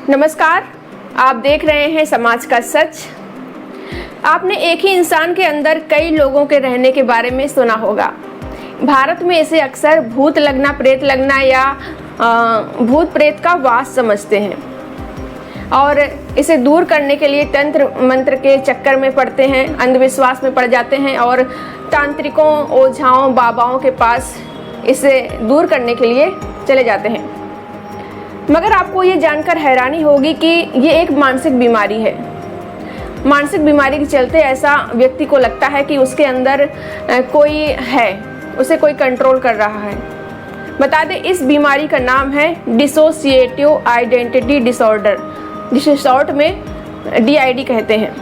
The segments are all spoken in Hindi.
नमस्कार, आप देख रहे हैं समाज का सच। आपने एक ही इंसान के अंदर कई लोगों के रहने के बारे में सुना होगा। भारत में इसे अक्सर भूत लगना, प्रेत लगना या भूत प्रेत का वास समझते हैं और इसे दूर करने के लिए तंत्र मंत्र के चक्कर में पड़ते हैं, अंधविश्वास में पड़ जाते हैं और तांत्रिकों, ओझाओं, बाबाओं के पास इसे दूर करने के लिए चले जाते हैं। मगर आपको ये जानकर हैरानी होगी कि ये एक मानसिक बीमारी है। मानसिक बीमारी के चलते ऐसा व्यक्ति को लगता है कि उसके अंदर कोई है, उसे कोई कंट्रोल कर रहा है। बता दें, इस बीमारी का नाम है डिसोसिएटिव आइडेंटिटी डिसऑर्डर, जिसे शॉर्ट में DID कहते हैं।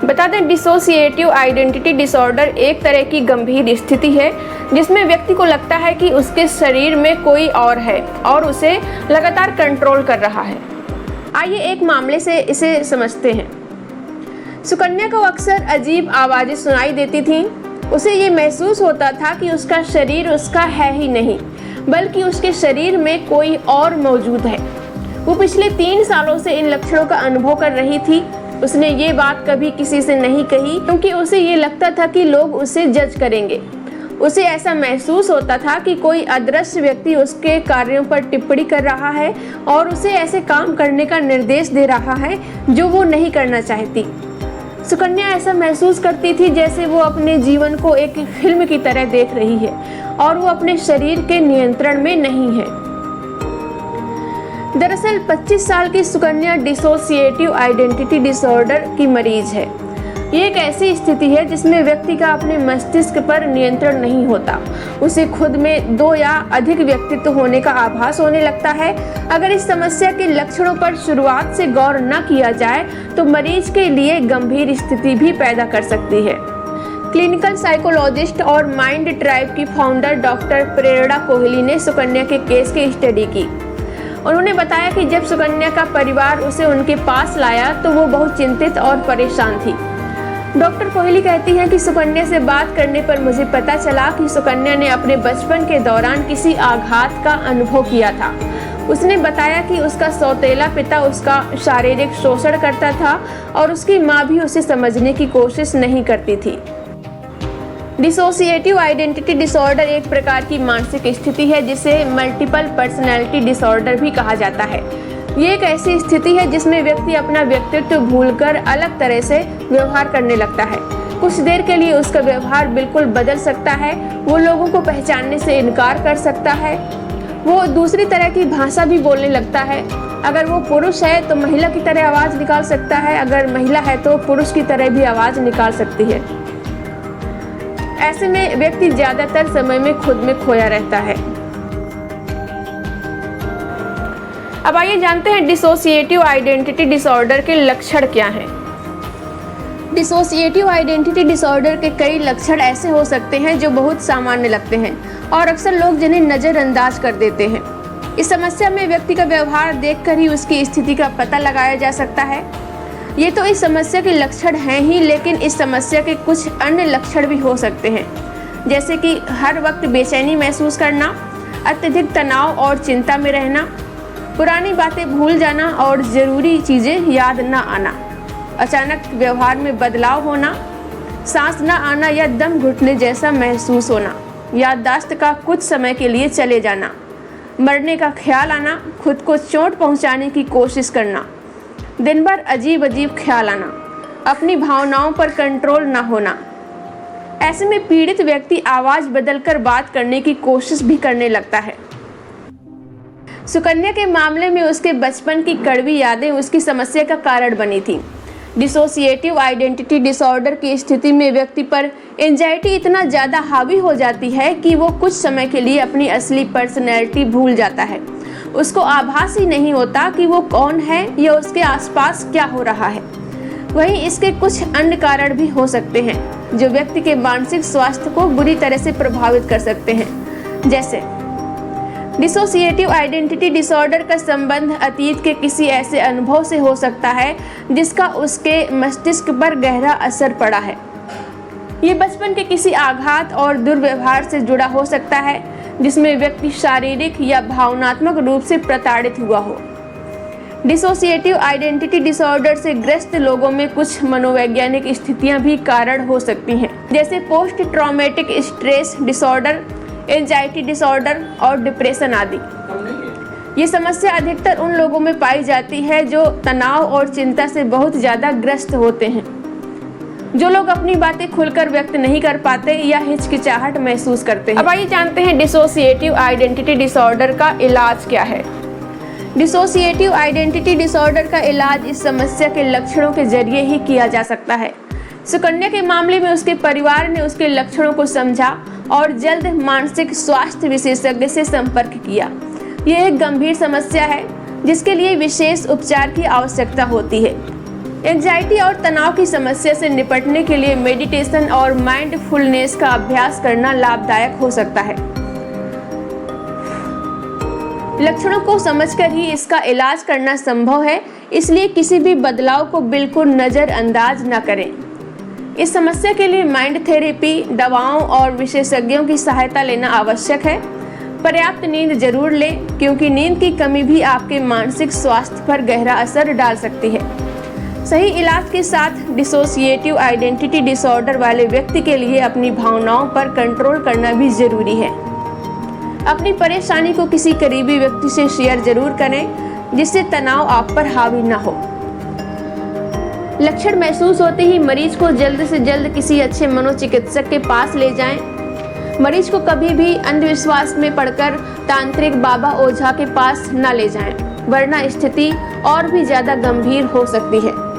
बता दें, डिसोसिएटिव आइडेंटिटी डिसऑर्डर एक तरह की गंभीर स्थिति है जिसमें व्यक्ति को लगता है कि उसके शरीर में कोई और है और उसे लगातार कंट्रोल कर रहा है। आइए एक मामले से इसे समझते हैं। सुकन्या को अक्सर अजीब आवाज़ें सुनाई देती थीं। उसे ये महसूस होता था कि उसका शरीर उसका है ही नहीं, बल्कि उसके शरीर में कोई और मौजूद है। वो पिछले 3 सालों से इन लक्षणों का अनुभव कर रही थी। उसने ये बात कभी किसी से नहीं कही क्योंकि उसे ये लगता था कि लोग उसे जज करेंगे। उसे ऐसा महसूस होता था कि कोई अदृश्य व्यक्ति उसके कार्यों पर टिप्पणी कर रहा है और उसे ऐसे काम करने का निर्देश दे रहा है जो वो नहीं करना चाहती। सुकन्या ऐसा महसूस करती थी जैसे वो अपने जीवन को एक फिल्म की तरह देख रही है और वो अपने शरीर के नियंत्रण में नहीं है। दरअसल 25 साल की सुकन्या डिसोसिएटिव आइडेंटिटी डिसऑर्डर की मरीज है। ये एक ऐसी स्थिति है जिसमें व्यक्ति का अपने मस्तिष्क पर नियंत्रण नहीं होता। उसे खुद में 2 या अधिक व्यक्तित्व होने का आभास होने लगता है। अगर इस समस्या के लक्षणों पर शुरुआत से गौर न किया जाए तो मरीज के लिए गंभीर स्थिति भी पैदा कर सकती है। क्लिनिकल साइकोलॉजिस्ट और माइंड ट्राइब की फाउंडर डॉक्टर प्रेरणा कोहली ने सुकन्या के केस की स्टडी की। उन्होंने बताया कि जब सुकन्या का परिवार उसे उनके पास लाया तो वो बहुत चिंतित और परेशान थी। डॉक्टर कोहली कहती हैं कि सुकन्या से बात करने पर मुझे पता चला कि सुकन्या ने अपने बचपन के दौरान किसी आघात का अनुभव किया था। उसने बताया कि उसका सौतेला पिता उसका शारीरिक शोषण करता था और उसकी माँ भी उसे समझने की कोशिश नहीं करती थी। डिसोसिएटिव आइडेंटिटी डिसऑर्डर एक प्रकार की मानसिक स्थिति है जिसे मल्टीपल पर्सनैलिटी डिसऑर्डर भी कहा जाता है। ये एक ऐसी स्थिति है जिसमें व्यक्ति अपना व्यक्तित्व भूलकर अलग तरह से व्यवहार करने लगता है। कुछ देर के लिए उसका व्यवहार बिल्कुल बदल सकता है। वो लोगों को पहचानने से इनकार कर सकता है। वो दूसरी तरह की भाषा भी बोलने लगता है। अगर वो पुरुष है तो महिला की तरह आवाज़ निकाल सकता है, अगर महिला है तो पुरुष की तरह भी आवाज़ निकाल सकती है। ऐसे में व्यक्ति ज्यादातर समय में खुद में खोया रहता है। अब आइए जानते हैं डिसोसिएटिव आइडेंटिटी डिसऑर्डर के लक्षण क्या हैं। डिसोसिएटिव आइडेंटिटी डिसऑर्डर के कई लक्षण ऐसे हो सकते हैं जो बहुत सामान्य लगते हैं और अक्सर लोग जिन्हें नज़रअंदाज कर देते हैं। इस समस्या में व्यक्ति का व्यवहार देखकर ही उसकी स्थिति का पता लगाया जा सकता है। ये तो इस समस्या के लक्षण हैं ही, लेकिन इस समस्या के कुछ अन्य लक्षण भी हो सकते हैं, जैसे कि हर वक्त बेचैनी महसूस करना, अत्यधिक तनाव और चिंता में रहना, पुरानी बातें भूल जाना और ज़रूरी चीज़ें याद न आना, अचानक व्यवहार में बदलाव होना, सांस न आना या दम घुटने जैसा महसूस होना, याददाश्त का कुछ समय के लिए चले जाना, मरने का ख्याल आना, खुद को चोट पहुंचाने की कोशिश करना, दिन भर अजीब अजीब ख्याल आना, अपनी भावनाओं पर कंट्रोल न होना। ऐसे में पीड़ित व्यक्ति आवाज़ बदलकर बात करने की कोशिश भी करने लगता है। सुकन्या के मामले में उसके बचपन की कड़वी यादें उसकी समस्या का कारण बनी थी। डिसोसिएटिव आइडेंटिटी डिसऑर्डर की स्थिति में व्यक्ति पर एंजाइटी इतना ज़्यादा हावी हो जाती है कि वो कुछ समय के लिए अपनी असली पर्सनैलिटी भूल जाता है। उसको आभास ही नहीं होता कि वो कौन है या उसके आसपास क्या हो रहा है। वहीं इसके कुछ अन्य कारण भी हो सकते हैं जो व्यक्ति के मानसिक स्वास्थ्य को बुरी तरह से प्रभावित कर सकते हैं। जैसे डिसोसिएटिव आइडेंटिटी डिसऑर्डर का संबंध अतीत के किसी ऐसे अनुभव से हो सकता है जिसका उसके मस्तिष्क पर गहरा असर पड़ा है। ये बचपन के किसी आघात और दुर्व्यवहार से जुड़ा हो सकता है जिसमें व्यक्ति शारीरिक या भावनात्मक रूप से प्रताड़ित हुआ हो। डिसोसिएटिव आइडेंटिटी डिसऑर्डर से ग्रस्त लोगों में कुछ मनोवैज्ञानिक स्थितियां भी कारण हो सकती हैं, जैसे post traumatic stress disorder, anxiety disorder और डिप्रेशन आदि। ये समस्या अधिकतर उन लोगों में पाई जाती है जो तनाव और चिंता से बहुत ज़्यादा ग्रस्त होते हैं। जो लोग अपनी बातें खुलकर व्यक्त नहीं कर पाते या हिचकिचाहट महसूस करते हैं। अब आइए जानते हैं डिसोसिएटिव आइडेंटिटी डिसऑर्डर का इलाज क्या है। डिसोसिएटिव आइडेंटिटी डिसऑर्डर का इलाज इस समस्या के लक्षणों के जरिए ही किया जा सकता है। सुकन्या के मामले में उसके परिवार ने उसके लक्षणों को समझा और जल्द मानसिक स्वास्थ्य विशेषज्ञ से संपर्क किया। यह एक गंभीर समस्या है जिसके लिए विशेष उपचार की आवश्यकता होती है। एंजाइटी और तनाव की समस्या से निपटने के लिए मेडिटेशन और माइंडफुलनेस का अभ्यास करना लाभदायक हो सकता है। लक्षणों को समझकर ही इसका इलाज करना संभव है, इसलिए किसी भी बदलाव को बिल्कुल नज़रअंदाज न करें। इस समस्या के लिए माइंड थेरेपी, दवाओं और विशेषज्ञों की सहायता लेना आवश्यक है। पर्याप्त नींद जरूर लें, क्योंकि नींद की कमी भी आपके मानसिक स्वास्थ्य पर गहरा असर डाल सकती है। सही इलाज के साथ डिसोसिएटिव आइडेंटिटी डिसऑर्डर वाले व्यक्ति के लिए अपनी भावनाओं पर कंट्रोल करना भी जरूरी है। अपनी परेशानी को किसी करीबी व्यक्ति से शेयर जरूर करें, जिससे तनाव आप पर हावी न हो। लक्षण महसूस होते ही मरीज को जल्द से जल्द किसी अच्छे मनोचिकित्सक के पास ले जाएं। मरीज को कभी भी अंधविश्वास में पड़कर तांत्रिक, बाबा, ओझा के पास न ले जाएं, वरना स्थिति और भी ज्यादा गंभीर हो सकती है।